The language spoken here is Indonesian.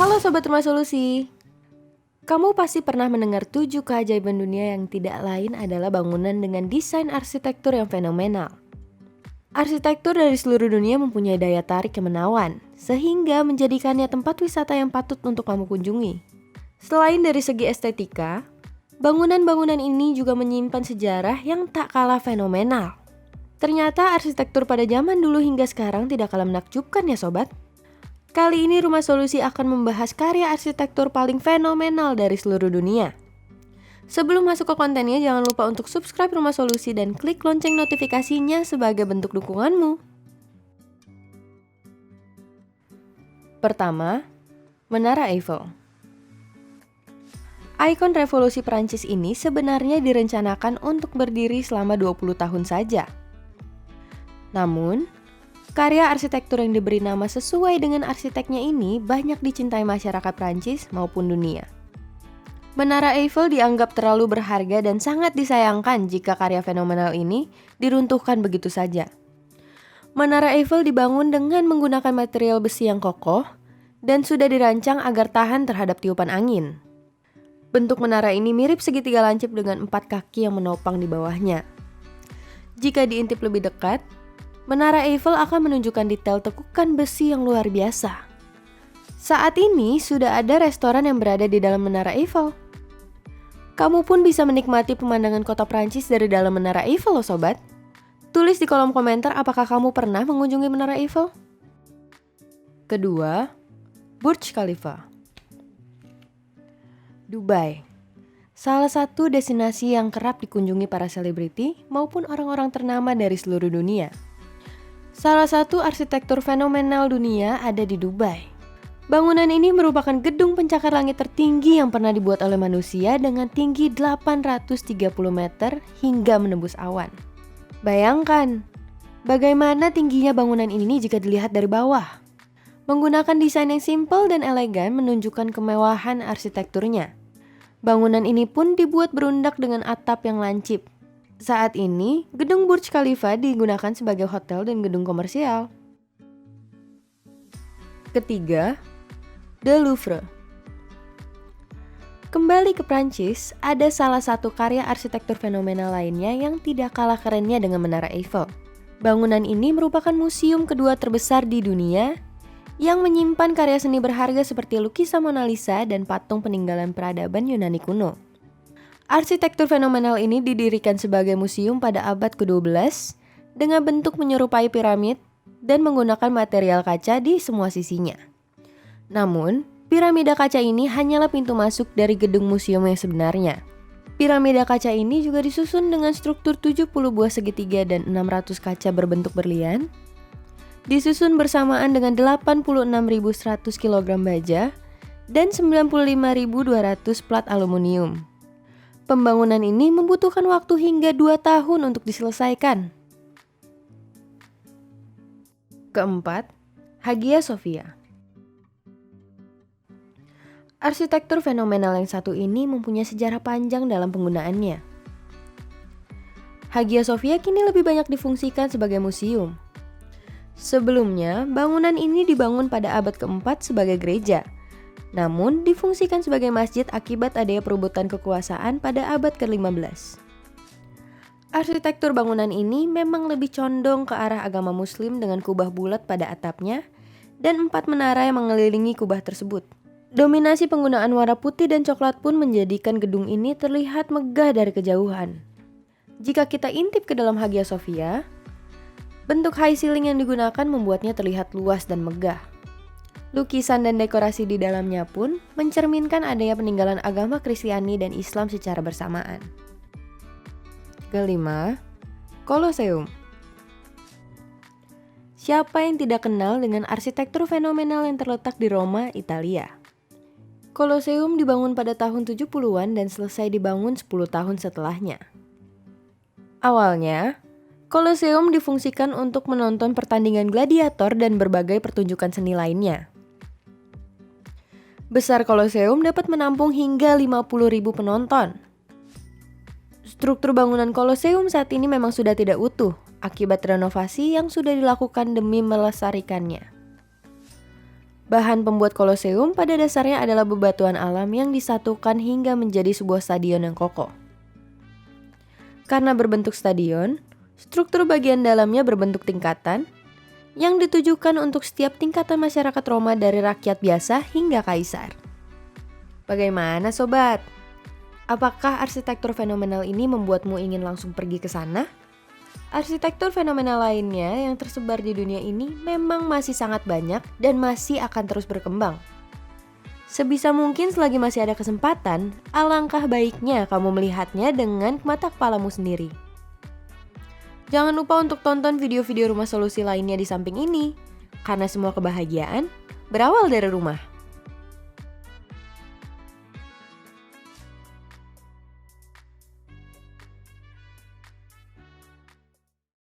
Halo Sobat Rumah Solusi. Kamu pasti pernah mendengar 7 keajaiban dunia yang tidak lain adalah bangunan dengan desain arsitektur yang fenomenal. Arsitektur dari seluruh dunia mempunyai daya tarik yang menawan, sehingga menjadikannya tempat wisata yang patut untuk kamu kunjungi. Selain dari segi estetika, bangunan-bangunan ini juga menyimpan sejarah yang tak kalah fenomenal. Ternyata arsitektur pada zaman dulu hingga sekarang tidak kalah menakjubkan ya sobat. Kali ini Rumah Solusi akan membahas karya arsitektur paling fenomenal dari seluruh dunia. Sebelum masuk ke kontennya, jangan lupa untuk subscribe Rumah Solusi dan klik lonceng notifikasinya sebagai bentuk dukunganmu. Pertama, Menara Eiffel. Ikon revolusi Prancis ini sebenarnya direncanakan untuk berdiri selama 20 tahun saja. Namun, karya arsitektur yang diberi nama sesuai dengan arsiteknya ini banyak dicintai masyarakat Prancis maupun dunia. Menara Eiffel dianggap terlalu berharga dan sangat disayangkan jika karya fenomenal ini diruntuhkan begitu saja. Menara Eiffel dibangun dengan menggunakan material besi yang kokoh dan sudah dirancang agar tahan terhadap tiupan angin. Bentuk menara ini mirip segitiga lancip dengan 4 kaki yang menopang di bawahnya. Jika diintip lebih dekat, Menara Eiffel akan menunjukkan detail tekukan besi yang luar biasa. Saat ini sudah ada restoran yang berada di dalam Menara Eiffel. Kamu pun bisa menikmati pemandangan kota Prancis dari dalam Menara Eiffel loh sobat. Tulis di kolom komentar apakah kamu pernah mengunjungi Menara Eiffel. Kedua, Burj Khalifa. Dubai. Salah satu destinasi yang kerap dikunjungi para selebriti maupun orang-orang ternama dari seluruh dunia. Salah satu arsitektur fenomenal dunia ada di Dubai. Bangunan ini merupakan gedung pencakar langit tertinggi yang pernah dibuat oleh manusia dengan tinggi 830 meter hingga menembus awan. Bayangkan, bagaimana tingginya bangunan ini jika dilihat dari bawah. Menggunakan desain yang simpel dan elegan menunjukkan kemewahan arsitekturnya. Bangunan ini pun dibuat berundak dengan atap yang lancip. Saat ini, gedung Burj Khalifa digunakan sebagai hotel dan gedung komersial. Ketiga, The Louvre. Kembali ke Prancis, ada salah satu karya arsitektur fenomenal lainnya yang tidak kalah kerennya dengan Menara Eiffel. Bangunan ini merupakan museum kedua terbesar di dunia yang menyimpan karya seni berharga seperti lukisan Mona Lisa dan patung peninggalan peradaban Yunani kuno. Arsitektur fenomenal ini didirikan sebagai museum pada abad ke-12 dengan bentuk menyerupai piramid dan menggunakan material kaca di semua sisinya. Namun, piramida kaca ini hanyalah pintu masuk dari gedung museum yang sebenarnya. Piramida kaca ini juga disusun dengan struktur 70 buah segitiga dan 600 kaca berbentuk berlian, disusun bersamaan dengan 86.100 kg baja dan 95.200 plat aluminium. Pembangunan ini membutuhkan waktu hingga 2 tahun untuk diselesaikan. Keempat, Hagia Sophia. Arsitektur fenomenal yang satu ini mempunyai sejarah panjang dalam penggunaannya. Hagia Sophia kini lebih banyak difungsikan sebagai museum. Sebelumnya, bangunan ini dibangun pada abad keempat sebagai gereja, namun difungsikan sebagai masjid akibat adanya perebutan kekuasaan pada abad ke-15. Arsitektur bangunan ini memang lebih condong ke arah agama Muslim dengan kubah bulat pada atapnya dan 4 menara yang mengelilingi kubah tersebut. Dominasi penggunaan warna putih dan coklat pun menjadikan gedung ini terlihat megah dari kejauhan. Jika kita intip ke dalam Hagia Sophia, bentuk high ceiling yang digunakan membuatnya terlihat luas dan megah. Lukisan dan dekorasi di dalamnya pun mencerminkan adanya peninggalan agama Kristiani dan Islam secara bersamaan. Kelima, Colosseum. Siapa yang tidak kenal dengan arsitektur fenomenal yang terletak di Roma, Italia? Colosseum dibangun pada tahun 70-an dan selesai dibangun 10 tahun setelahnya. Awalnya, Colosseum difungsikan untuk menonton pertandingan gladiator dan berbagai pertunjukan seni lainnya. Besar Colosseum dapat menampung hingga 50.000 penonton. Struktur bangunan Colosseum saat ini memang sudah tidak utuh akibat renovasi yang sudah dilakukan demi melestarikannya. Bahan pembuat Koloseum pada dasarnya adalah bebatuan alam yang disatukan hingga menjadi sebuah stadion yang kokoh. Karena berbentuk stadion, struktur bagian dalamnya berbentuk tingkatan yang ditujukan untuk setiap tingkatan masyarakat Roma dari rakyat biasa hingga kaisar. Bagaimana sobat? Apakah arsitektur fenomenal ini membuatmu ingin langsung pergi ke sana? Arsitektur fenomenal lainnya yang tersebar di dunia ini memang masih sangat banyak dan masih akan terus berkembang. Sebisa mungkin selagi masih ada kesempatan, alangkah baiknya kamu melihatnya dengan mata kepalamu sendiri. Jangan lupa untuk tonton video-video rumah solusi lainnya di samping ini, karena semua kebahagiaan berawal dari rumah.